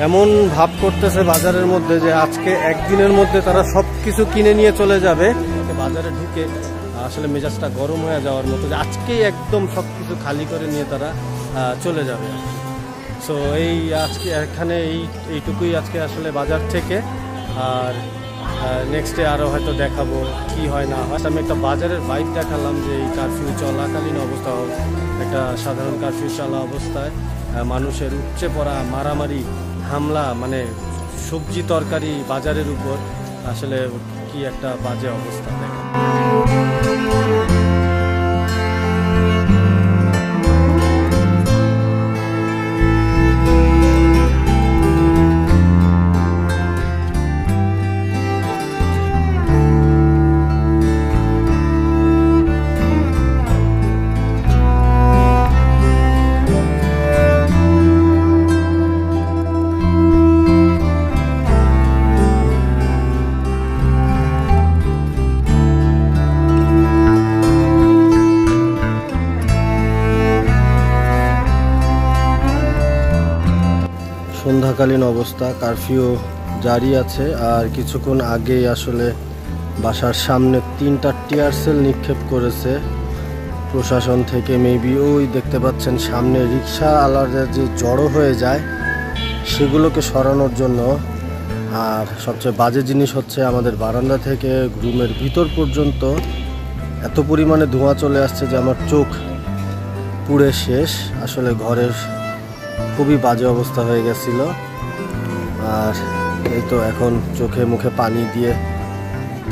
এমন ভাব করতেছে বাজারের মধ্যে যে আজকে একদিনের মধ্যে তারা সব কিছু কিনে নিয়ে চলে যাবে। বাজারে ঢুকে আসলে মেজাজটা গরম হয়ে যাওয়ার মতো যে আজকেই একদম সব কিছু খালি করে নিয়ে তারা চলে যাবে। সো এই আজকে এখানে এইটুকুই আজকে আসলে বাজার থেকে। আর নেক্সট ডে আরও হয়তো দেখাবো কি হয় না হয়। আমি একটা বাজারের ভাইব দেখালাম যে এই কারফিউ চলাকালীন অবস্থা, একটা সাধারণ কারফিউ চলা অবস্থায় মানুষের উপচে পড়া, মারামারি, হামলা, মানে সবজি তরকারি বাজারের উপর, আসলে কি একটা বাজে অবস্থা দেখেন। সন্ধ্যাকালীন অবস্থা, কারফিউ জারি আছে। আর কিছুক্ষণ আগেই আসলে বাসার সামনে 3টা টিয়ার সেল নিক্ষেপ করেছে প্রশাসন থেকে। মেবি ওই দেখতে পাচ্ছেন সামনে রিক্সা আলাদা যে জড়ো হয়ে যায় সেগুলোকে সরানোর জন্য। আর সবচেয়ে বাজে জিনিস হচ্ছে আমাদের বারান্দা থেকে রুমের ভিতর পর্যন্ত এত পরিমাণে ধোঁয়া চলে আসছে যে আমার চোখ পুড়ে শেষ। আসলে ঘরের খুবই বাজে অবস্থা হয়ে গেছিল। আর এই তো এখন চোখে মুখে পানি দিয়ে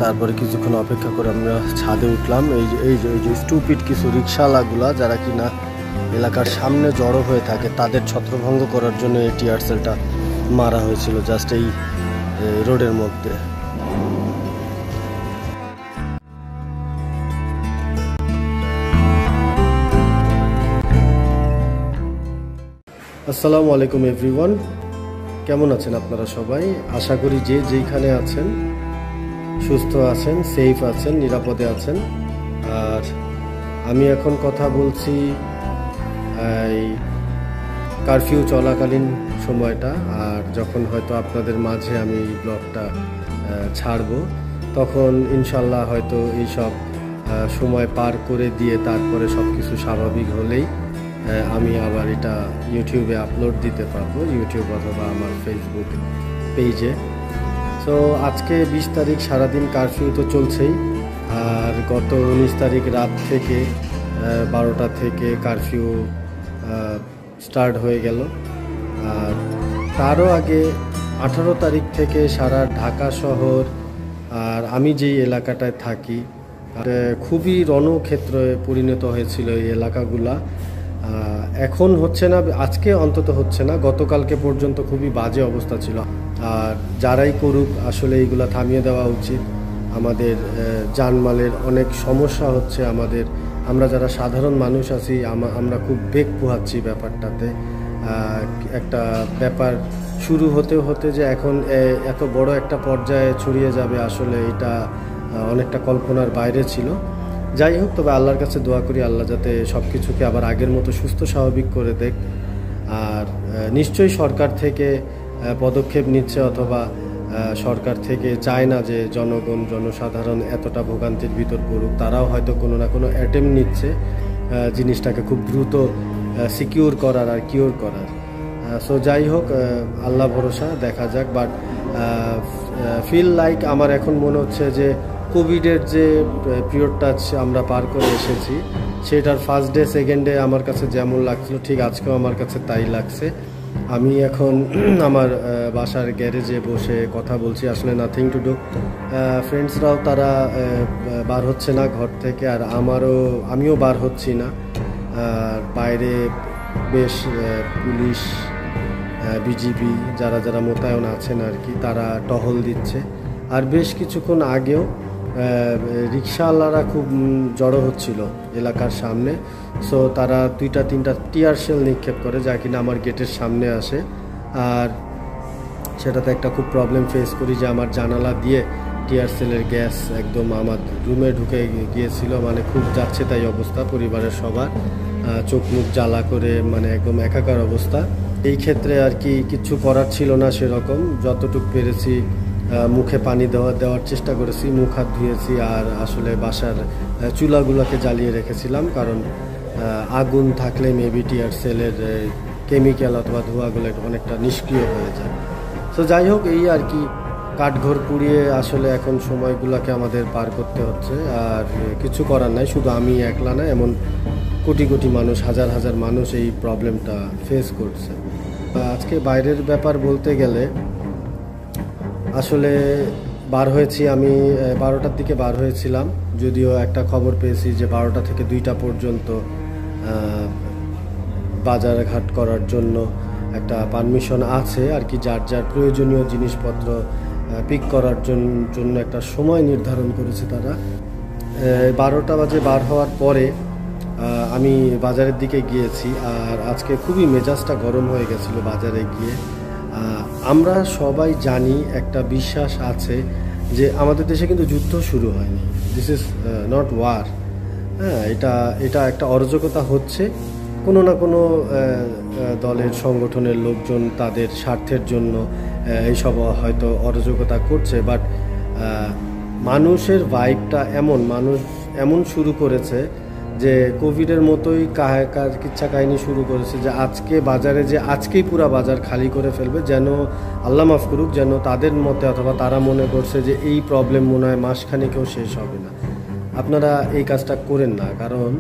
তারপরে কিছুক্ষণ অপেক্ষা করে আমরা ছাদে উঠলাম। এই যে স্টুপিড কিছু রিক্সাওয়ালাগুলা যারা কিনা এলাকার সামনে জড়ো হয়ে থাকে তাদের ছত্রভঙ্গ করার জন্য এই টিয়ার সেলটা মারা হয়েছিল জাস্ট এই রোডের মধ্যে। আসসালামু আলাইকুম এভরিওয়ান, কেমন আছেন আপনারা সবাই? আশা করি যে যেইখানে আছেন সুস্থ আছেন, সেফ আছেন, নিরাপদে আছেন। আর আমি এখন কথা বলছি এই কারফিউ চলাকালীন সময়টা। আর যখন হয়তো আপনাদের মাঝে আমি এই ব্লগটা ছাড়বো তখন ইনশাল্লাহ হয়তো এইসব সময় পার করে দিয়ে তারপরে সব কিছু স্বাভাবিক হলেই আমি আবার এটা ইউটিউবে আপলোড দিতে পারবো, ইউটিউব অথবা আমার ফেসবুক পেজে। সো আজকে 20 তারিখ সারাদিন কারফিউ তো চলছেই। আর গত 19 তারিখ রাত থেকে 12টা থেকে কারফিউ স্টার্ট হয়ে গেল। আর তারও আগে 18 তারিখ থেকে সারা ঢাকা শহর আর আমি যেই এলাকাটায় থাকি খুবই রণক্ষেত্রে পরিণত হয়েছিল এই এলাকাগুলা। এখন হচ্ছে না, আজকে অন্তত হচ্ছে না, গতকালকে পর্যন্ত খুবই বাজে অবস্থা ছিল। আর যারাই করুক আসলে এইগুলা থামিয়ে দেওয়া উচিত। আমাদের জানমালের অনেক সমস্যা হচ্ছে। আমরা যারা সাধারণ মানুষ আছি আমরা খুব বেগ পোহাচ্ছি ব্যাপারটাতে। একটা ব্যাপার শুরু হতে হতে যে এখন এত বড় একটা পর্যায়ে ছড়িয়ে যাবে আসলে এটা অনেকটা কল্পনার বাইরে ছিল। যাই হোক, তবে আল্লাহর কাছে দোয়া করি আল্লাহ যাতে সব কিছুকে আবার আগের মতো সুস্থ স্বাভাবিক করে দেখ। আর নিশ্চয়ই সরকার থেকে পদক্ষেপ নিচ্ছে অথবা সরকার থেকে চায় না যে জনসাধারণ এতটা ভোগান্তির ভিতর পড়ুক। তারাও হয়তো কোনো না কোনো অ্যাটেম্প নিচ্ছে জিনিসটাকে খুব দ্রুত সিকিউর করার আর কিওর করার। সো যাই হোক, আল্লাহ ভরসা, দেখা যাক। বাট ফিল লাইক আমার এখন মনে হচ্ছে যে কোভিডের যে পিরিয়ডটা আমরা পার করে এসেছি সেটার ফার্স্ট ডে সেকেন্ড ডে আমার কাছে যেমন লাগছিল ঠিক আজকেও আমার কাছে তাই লাগছে। আমি এখন আমার বাসার গ্যারেজে বসে কথা বলছি, আসলে নাথিং টু ডু। ফ্রেন্ডসরাও তারা বার হচ্ছে না ঘর থেকে, আর আমিও বার হচ্ছি না। আর বাইরে বেশ পুলিশ, বিজিবি যারা মোতায়েন আছেন আর কি, তারা টহল দিচ্ছে। আর বেশ কিছুক্ষণ আগেও রিক্সাওয়ালারা খুব জড়ো হচ্ছিল এলাকার সামনে। সো তারা 2-3টা টিয়ার সেল নিক্ষেপ করে যা কিনা আমার গেটের সামনে আসে। আর সেটাতে একটা খুব প্রবলেম ফেস করি যে আমার জানালা দিয়ে টিয়ার সেলের গ্যাস একদম আমার রুমে ঢুকে গিয়েছিল। মানে খুব যাচ্ছে তাই অবস্থা পরিবারের সবার। চোখ মুখ জ্বালা করে, মানে একদম একাকার অবস্থা। এই ক্ষেত্রে আর কি কিচ্ছু করার ছিল না সেরকম, যতটুকু পেরেছি মুখে পানি দেওয়ার চেষ্টা করেছি, মুখ হাত ধুয়েছি। আর আসলে বাসার চুলাগুলোকে জ্বালিয়ে রেখেছিলাম, কারণ আগুন থাকলে মেবি টিয়ার সেলের কেমিক্যাল অথবা ধোঁয়াগুলো অনেকটা নিষ্ক্রিয় হয়ে যায়। তো যাই হোক, এই আর কি কাঠঘর পুড়িয়ে আসলে এখন সময়গুলোকে আমাদের পার করতে হচ্ছে। আর কিছু করার নাই, শুধু আমি একলা না, এমন কোটি কোটি মানুষ, হাজার হাজার মানুষ এই প্রবলেমটা ফেস করছে। আজকে বাইরের ব্যাপার বলতে গেলে আসলে বার হয়েছি আমি 12টার দিকে বার হয়েছিলাম, যদিও একটা খবর পেয়েছি যে 12টা থেকে 2টা পর্যন্ত বাজারঘাট করার জন্য একটা পারমিশন আছে আর কি। যার যার প্রয়োজনীয় জিনিসপত্র পিক করার জন্য একটা সময় নির্ধারণ করেছে তারা। 12টা বাজে বার হওয়ার পরে আমি বাজারের দিকে গিয়েছি। আর আজকে খুবই মেজাজটা গরম হয়ে গেছিলো বাজারে গিয়ে। আমরা সবাই জানি, একটা বিশ্বাস আছে যে আমাদের দেশে কিন্তু যুদ্ধ শুরু হয়নি, দিস ইজ নট ওয়ার। হ্যাঁ, এটা একটা অরাজকতা হচ্ছে, কোনো না কোনো দলের সংগঠনের লোকজন তাদের স্বার্থের জন্য এইসব হয়তো অরাজকতা করছে। বাট মানুষের ভাইবটা মানুষ এমন শুরু করেছে যে কোভিডের মতোই কিচ্ছা কাহিনী শুরু করেছে, যে আজকে বাজারে যে আজকেই পুরা বাজার খালি করে ফেলবে, যেন আল্লাহ মাফ করুক, যেন তাদের মতে অথবা তারা মনে করছে যে এই প্রবলেম মনে হয় মাসখানেকেও শেষ হবে না। আপনারা এই কাজটা করেন না, কারণ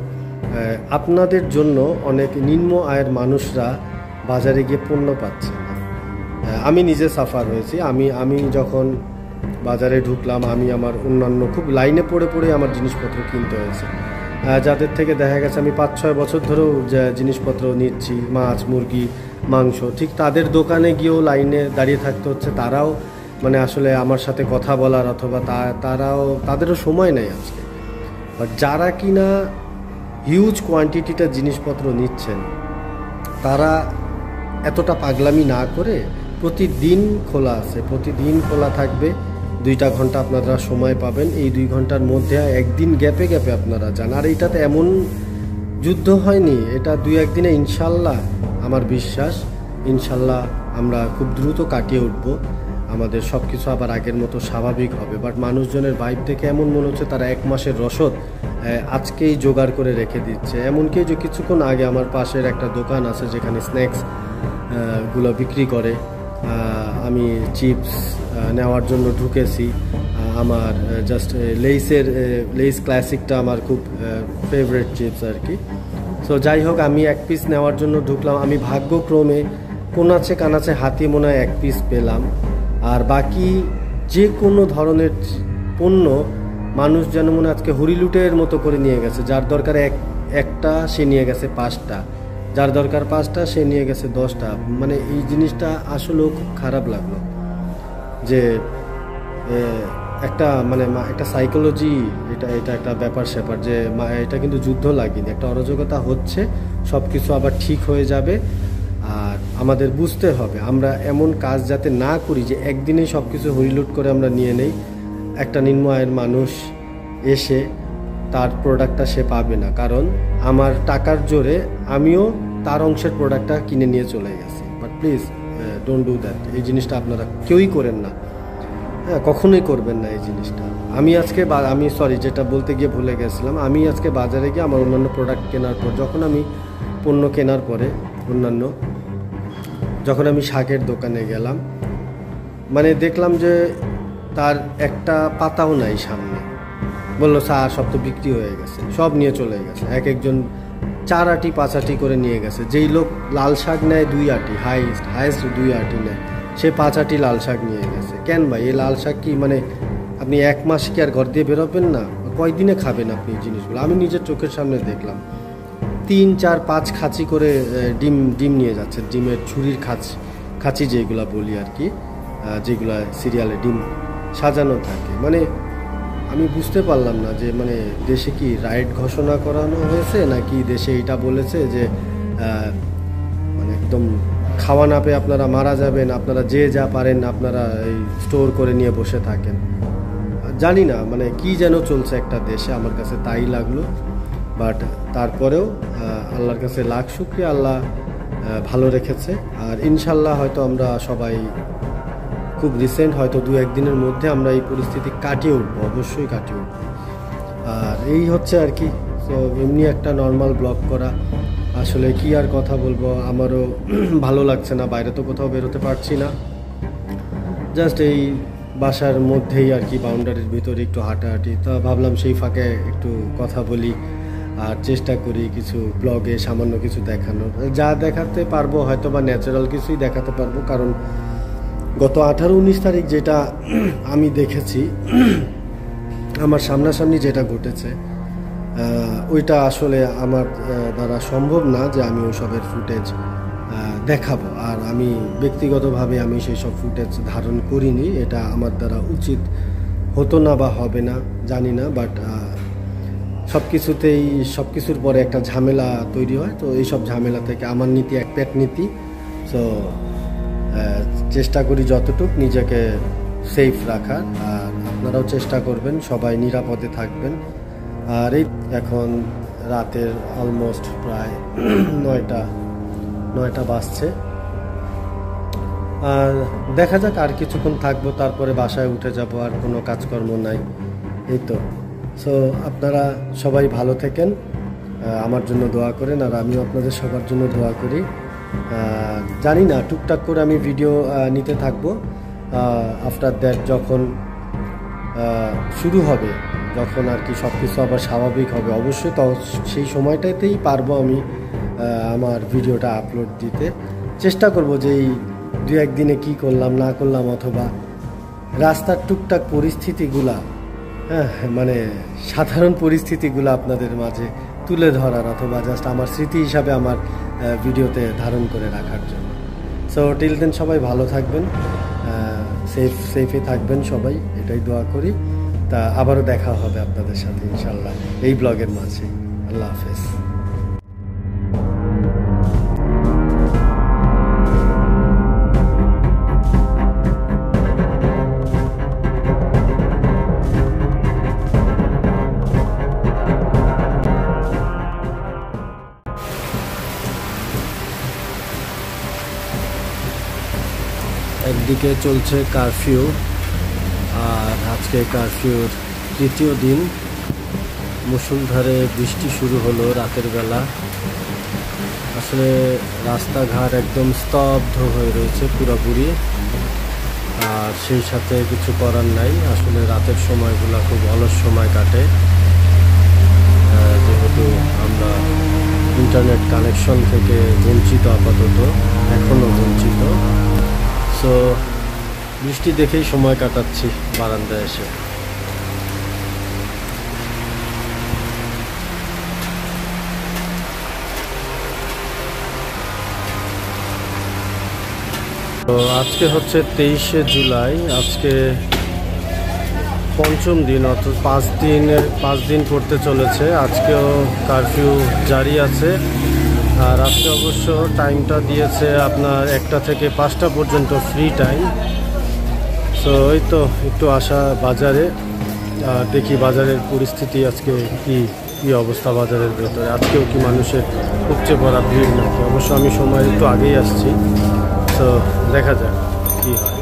আপনাদের জন্য অনেক নিম্ন আয়ের মানুষরা বাজারে গিয়ে পণ্য পাচ্ছে না। আমি নিজে সাফার হয়েছি। আমি যখন বাজারে ঢুকলাম, আমি আমার অন্যান্য খুব লাইনে পড়ে আমার জিনিসপত্র কিনতে হয়েছে। যাদের থেকে দেখা গেছে আমি 5-6 বছর ধরেও জিনিসপত্র নিচ্ছি, মাছ, মুরগি, মাংস, ঠিক তাদের দোকানে গিয়েও লাইনে দাঁড়িয়ে থাকতে হচ্ছে। তারাও মানে আসলে আমার সাথে কথা বলার অথবা তাদেরও সময় নেই আজকে। বাট যারা কিনা হিউজ কোয়ান্টিটিটা জিনিসপত্র নিচ্ছেন, তারা এতটা পাগলামি না করে প্রতিদিন খোলা আছে, প্রতিদিন খোলা থাকবে। 2টা ঘন্টা আপনারা সময় পাবেন, এই 2 ঘন্টার মধ্যে একদিন গ্যাপে আপনারা যান। আর এইটাতে এমন যুদ্ধ হয়নি, এটা 2-1 দিনে ইনশাল্লাহ, আমার বিশ্বাস ইনশাল্লাহ আমরা খুব দ্রুত কাটিয়ে উঠবো। আমাদের সব কিছু আবার আগের মতো স্বাভাবিক হবে। বাট মানুষজনের ভাইব দেখে এমন মনে হচ্ছে তারা 1 মাসের রসদ আজকেই জোগাড় করে রেখে দিচ্ছে। এমনকি যে কিছুক্ষণ আগে আমার পাশের একটা দোকান আছে যেখানে স্ন্যাক্স গুলো বিক্রি করে, আমি চিপস নেওয়ার জন্য ঢুকেছি। আমার জাস্ট লেইস ক্লাসিকটা আমার খুব ফেভারিট চিপস আর কি। সো যাই হোক, আমি 1 পিস নেওয়ার জন্য ঢুকলাম। আমি ভাগ্যক্রমে কোনাচে কানাচে হাতি মনে হয় 1 পিস পেলাম। আর বাকি যে কোনো ধরনের পণ্য মানুষ যেন মনে আজকে হরিলুটের মতো করে নিয়ে গেছে। যার দরকার একটা সে নিয়ে গেছে 5টা, যার দরকার 5টা সে নিয়ে গেছে 10টা। মানে এই জিনিসটা আসলেও খুব খারাপ লাগলো যে একটা সাইকোলজি, এটা একটা ব্যাপার স্যাপার, যে এটা কিন্তু যুদ্ধ লাগেনি, একটা অরাজকতা হচ্ছে। সব কিছু আবার ঠিক হয়ে যাবে। আর আমাদের বুঝতে হবে আমরা এমন কাজ যাতে না করি যে একদিনেই সব কিছু হরিলুট করে আমরা নিয়ে নেই। একটা নিম্ন আয়ের মানুষ এসে তার প্রোডাক্টটা সে পাবে না, কারণ আমার টাকার জোরে আমিও তার অংশের প্রোডাক্টটা কিনে নিয়ে চলে গেছি। But please don't do that. এই জিনিসটা আপনারা কেউই করেন না, হ্যাঁ, কখনোই করবেন না এই জিনিসটা। আমি যেটা বলতে গিয়ে ভুলে গেছিলাম, আমি আজকে বাজারে গিয়ে আমার অন্যান্য প্রোডাক্ট কেনার পর, যখন আমি পণ্য কেনার পরে যখন আমি শাকের দোকানে গেলাম, মানে দেখলাম যে তার একটা পাতাও নাই সামনে। বললো স্যার সব তো বিক্রি হয়ে গেছে, সব নিয়ে চলে গেছে। একজন 4 আটি 5 আটি করে নিয়ে গেছে। যেই লোক লাল শাক নেয় 2 আটি, হাইস্ট 2 আটি নেয়, সে 5 আটি লাল শাক নিয়ে গেছে। কেন ভাই, এই লাল শাক কি মানে আপনি 1 মাস কি আর ঘর দিয়ে বেরোবেন না? কয়দিনে খাবেন আপনি এই জিনিসগুলো? আমি নিজের চোখের সামনে দেখলাম 3, 4, 5 খাঁচি করে ডিম নিয়ে যাচ্ছে। ডিমের ছুরির খাঁচি যেগুলা বলি আর কি, যেগুলা সিরিয়ালে ডিম সাজানো থাকে। মানে আমি বুঝতে পারলাম না যে মানে দেশে কি রাইট ঘোষণা করানো হয়েছে, নাকি দেশে এটা বলেছে যে মানে একদম খাওয়া না পেয়ে আপনারা মারা যাবেন, আপনারা যে যা পারেন আপনারা এই স্টোর করে নিয়ে বসে থাকেন। জানি না মানে কি যেন চলছে একটা দেশে, আমার কাছে তাই লাগলো। বাট তারপরেও আল্লাহর কাছে লাখ শুকরিয়া, আল্লাহ ভালো রেখেছে। আর ইনশাল্লাহ হয়তো আমরা সবাই খুব রিসেন্ট হয়তো 2-1 দিনের মধ্যে আমরা এই পরিস্থিতি কাটিয়ে উঠবো, অবশ্যই কাটিয়ে উঠবো। আর এই হচ্ছে আর কি। তো এমনি একটা নর্মাল ব্লগ করা, আসলে কি আর কথা বলবো, আমারও ভালো লাগছে না, বাইরে তো কোথাও বেরোতে পারছি না, জাস্ট এই বাসার মধ্যেই আর কি, বাউন্ডারির ভিতরে একটু হাঁটাহাঁটি। তো ভাবলাম সেই ফাঁকে একটু কথা বলি আর চেষ্টা করি কিছু ব্লগে সামান্য কিছু দেখানোর, যা দেখাতে পারবো হয়তো বা ন্যাচারাল কিছুই দেখাতে পারবো। কারণ গত 18-19 তারিখ যেটা আমি দেখেছি, আমার সামনাসামনি যেটা ঘটেছে, ওইটা আসলে আমার দ্বারা সম্ভব না যে আমি ওইসবের ফুটেজ দেখাবো। আর আমি ব্যক্তিগতভাবে আমি সেই সব ফুটেজ ধারণ করিনি, এটা আমার দ্বারা উচিত হতো না বা হবে না জানি না। বাট সব কিছুর পরে একটা ঝামেলা তৈরি হয়। তো এইসব ঝামেলা থেকে আমার নীতি এক পেট নীতি। সো চেষ্টা করি যতটুকু নিজেকে সেফ রাখার, আর আপনারাও চেষ্টা করবেন, সবাই নিরাপদে থাকবেন। আর এই এখন রাতের অলমোস্ট প্রায় 9টা বাজছে। আর দেখা যাক, আর কিছুক্ষণ থাকবো, তারপরে বাসায় উঠে যাব, আর কোনো কাজকর্ম নাই, এই তো। সো আপনারা সবাই ভালো থাকেন, আমার জন্য দোয়া করেন, আর আমিও আপনাদের সবার জন্য দোয়া করি। জানি না, টুকটাক করে আমি ভিডিও নিতে থাকবো। আফটার দ্যাট যখন শুরু হবে, যখন আর কি সব কিছু আবার স্বাভাবিক হবে, অবশ্যই তো সেই সময়টাতেই পারবো আমি আমার ভিডিওটা আপলোড দিতে। চেষ্টা করব যে এই 2-1 দিনে কী করলাম না করলাম, অথবা রাস্তার টুকটাক পরিস্থিতিগুলা, হ্যাঁ মানে সাধারণ পরিস্থিতিগুলো আপনাদের মাঝে তুলে ধরার, অথবা জাস্ট আমার স্মৃতি হিসাবে আমার ভিডিওতে ধারণ করে রাখার জন্য। সো টিল দেন সবাই ভালো থাকবেন, সেফে থাকবেন সবাই, এটাই দোয়া করি। তা আবারও দেখা হবে আপনাদের সাথে ইনশাল্লাহ এই ব্লগের মাঝে। আল্লাহ হাফেজ। একদিকে চলছে কারফিউ, আর আজকে কারফিউর 3য় দিন। মুষলধারে বৃষ্টি শুরু হলো রাতের বেলা। আসলে রাস্তাঘাট একদম স্তব্ধ হয়ে রয়েছে পুরোপুরি, আর সেই সাথে কিছু করার নাই। আসলে রাতের সময়গুলো খুব অলস সময় কাটে, যেহেতু আমরা ইন্টারনেট কানেকশন থেকে বঞ্চিত, আপাতত এখনও বঞ্চিত। সো বৃষ্টি দেখেই সময় কাটাচ্ছি বারান্দায় এসে। তো আজকে হচ্ছে 23শে জুলাই, আজকে 5ম দিন, অর্থাৎ 5 দিন পড়তে চলেছে। আজকেও কারফিউ জারি আছে। আর আজকে অবশ্য টাইমটা দিয়েছে আপনার 1টা থেকে 5টা পর্যন্ত ফ্রি টাইম। সো এই তো একটু আসা বাজারে, দেখি বাজারের পরিস্থিতি আজকে কি অবস্থা বাজারের ভেতরে। আজকেও কি মানুষের উপচে পড়া ভিড় নাকি? অবশ্য আমি সময় একটু আগেই আসছি, সো দেখা যাক কি হয়।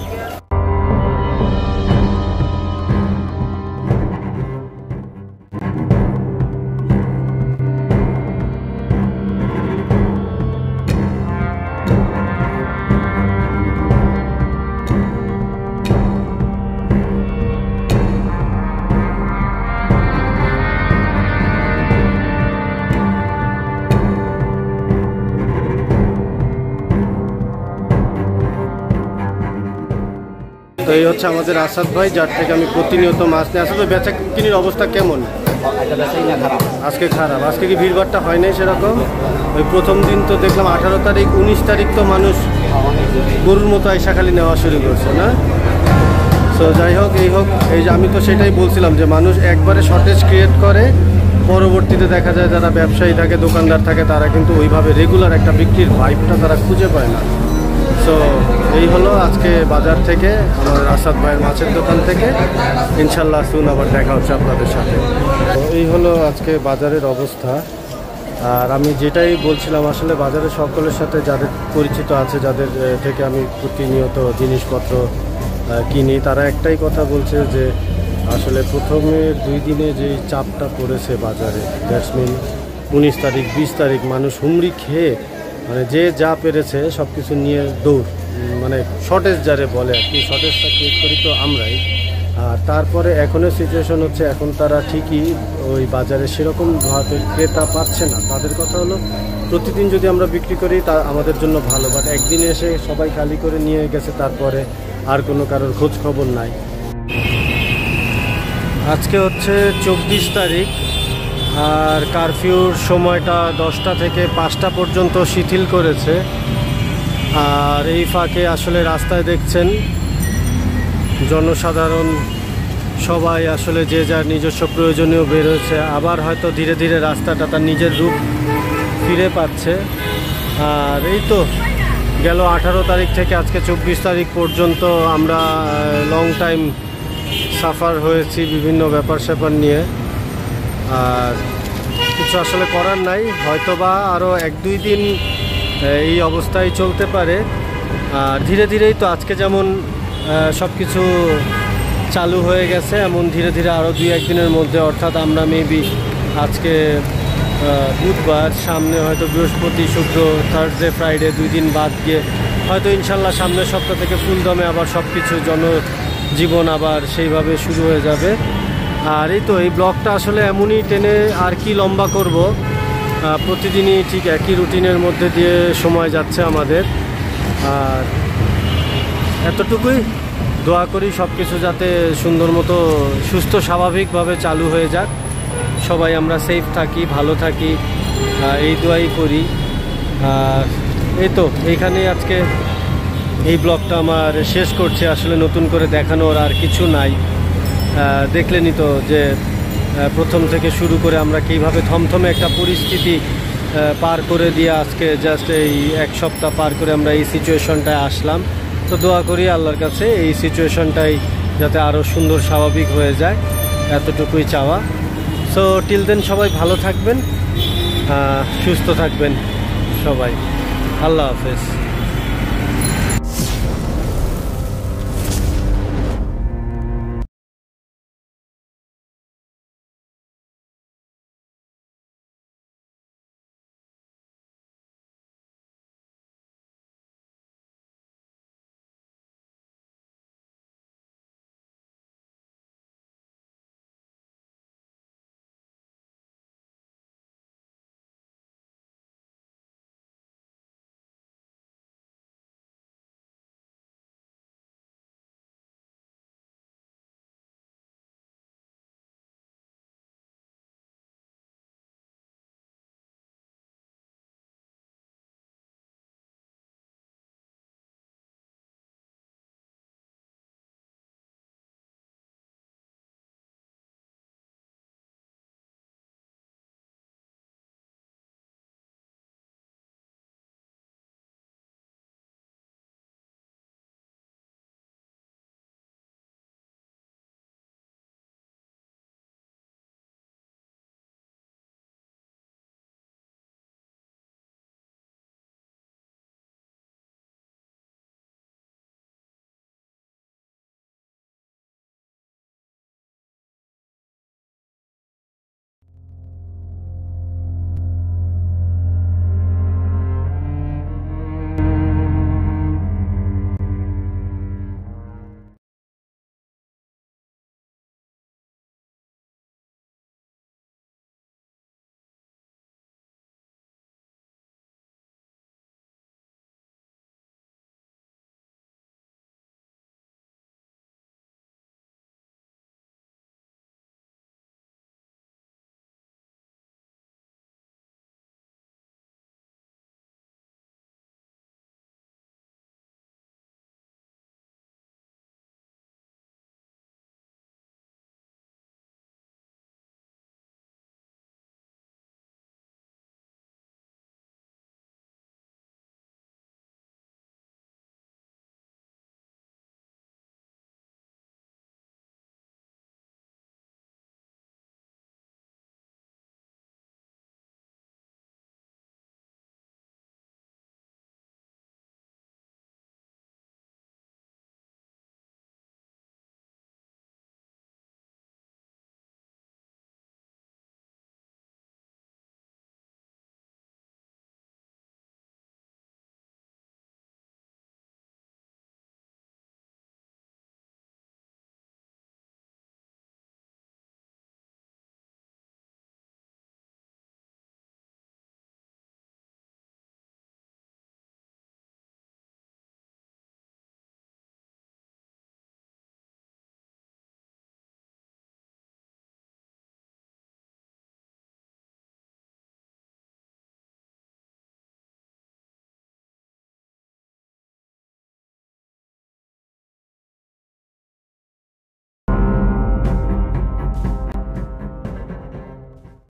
তো এই হচ্ছে আমাদের আসাদ ভাই, যার থেকে আমি প্রতিনিয়ত মাছ নিয়ে আসলে। বেচা কিনির অবস্থা কেমন? আজকে খারাপ। আজকে কি ভিড়ভাড়টা হয় নাই সেরকম? ওই প্রথম দিন তো দেখলাম 18 তারিখ 19 তারিখ তো মানুষ গরুর মতো আইসা খালি নেওয়া শুরু করছে না? সো যাই হোক, এই যে আমি তো সেটাই বলছিলাম যে মানুষ একবারে শর্টেজ ক্রিয়েট করে, পরবর্তীতে দেখা যায় যারা ব্যবসায়ী থাকে, দোকানদার থাকে, তারা কিন্তু ওইভাবে রেগুলার একটা বিক্রির ভাইবটা তারা খুঁজে পায় না। সো এই হলো আজকে বাজার থেকে, আমার আসাদ ভাইয়ের মাছের দোকান থেকে। ইনশাল্লাহ সুন আবার দেখা হচ্ছে আপনাদের সাথে। তো এই হলো আজকে বাজারের অবস্থা। আর আমি যেটাই বলছিলাম, আসলে বাজারে সকলের সাথে যাদের পরিচিত আছে, যাদের থেকে আমি প্রতিনিয়ত জিনিসপত্র কিনি, তারা একটাই কথা বলছে যে আসলে প্রথমের 2 দিনে যে চাপটা পড়েছে বাজারে, দ্যাটস মিন 19 তারিখ 20 তারিখ, মানুষ হুমড়ি খেয়ে মানে যে যা পেরেছে সব কিছু নিয়ে দৌড়, মানে শর্টেজ যারে বলে আর কি, শর্টেজটা ক্রিয়েট করি তো আমরাই। আর তারপরে এখনের সিচুয়েশন হচ্ছে, এখন তারা ঠিকই ওই বাজারে সেরকমভাবে ক্রেতা পাচ্ছে না। তাদের কথা হলো প্রতিদিন যদি আমরা বিক্রি করি তা আমাদের জন্য ভালো, বাট একদিনে এসে সবাই খালি করে নিয়ে গেছে, তারপরে আর কোনো কারোর খোঁজ খবর নাই। আজকে হচ্ছে 24 তারিখ, আর কারফিউর সময়টা 10টা থেকে 5টা পর্যন্ত শিথিল করেছে। আর এই ফাঁকে আসলে রাস্তায় দেখছেন জনসাধারণ সবাই আসলে যে যার নিজস্ব প্রয়োজনীয় বের হয়েছে, আবার হয়তো ধীরে ধীরে রাস্তাটা তার নিজের রূপ ফিরে পাচ্ছে। আর এই তো গেল 18 তারিখ থেকে আজকে 24 তারিখ পর্যন্ত আমরা লং টাইম সাফার হয়েছি বিভিন্ন ব্যাপার স্যাপার নিয়ে। আর কিছু আসলে করার নাই, হয়তোবা আরও 1-2 দিন এই অবস্থায় চলতে পারে। আর ধীরে ধীরেই তো আজকে যেমন সব কিছু চালু হয়ে গেছে, এমন ধীরে ধীরে আরও 2-1 দিনের মধ্যে, অর্থাৎ আমরা মেবি আজকে বুধবার, সামনে হয়তো বৃহস্পতি, শুক্র, থার্সডে, ফ্রাইডে 2 দিন বাদ গিয়ে হয়তো ইনশাল্লাহ সামনের সপ্তাহ থেকে ফুলদমে আবার সব কিছু জনজীবন আবার সেইভাবে শুরু হয়ে যাবে। আর এই তো এই ব্লগটা আসলে এমনই টেনে আর কি লম্বা করব, প্রতিদিনই ঠিক একই রুটিনের মধ্যে দিয়ে সময় যাচ্ছে আমাদের। আর এতটুকুই, দোয়া করি সব কিছু যাতে সুন্দর মতো সুস্থ স্বাভাবিকভাবে চালু হয়ে যাক, সবাই আমরা সেফ থাকি, ভালো থাকি, এই দোয়াই করি। আর এই তো এইখানেই আজকে এই ব্লগটা আমার শেষ করছি। আসলে নতুন করে দেখানোর আর কিছু নাই, দেখলেনই তো যে প্রথম থেকে শুরু করে আমরা কীভাবে থমথমে একটা পরিস্থিতি পার করে দিয়ে আজকে জাস্ট এই 1 সপ্তাহ পার করে আমরা এই সিচুয়েশনটায় আসলাম। তো দোয়া করি আল্লাহর কাছে এই সিচুয়েশনটাই যাতে আরও সুন্দর স্বাভাবিক হয়ে যায়, এতটুকুই চাওয়া। সো টিল দেন সবাই ভালো থাকবেন, সুস্থ থাকবেন সবাই। আল্লাহ হাফেজ।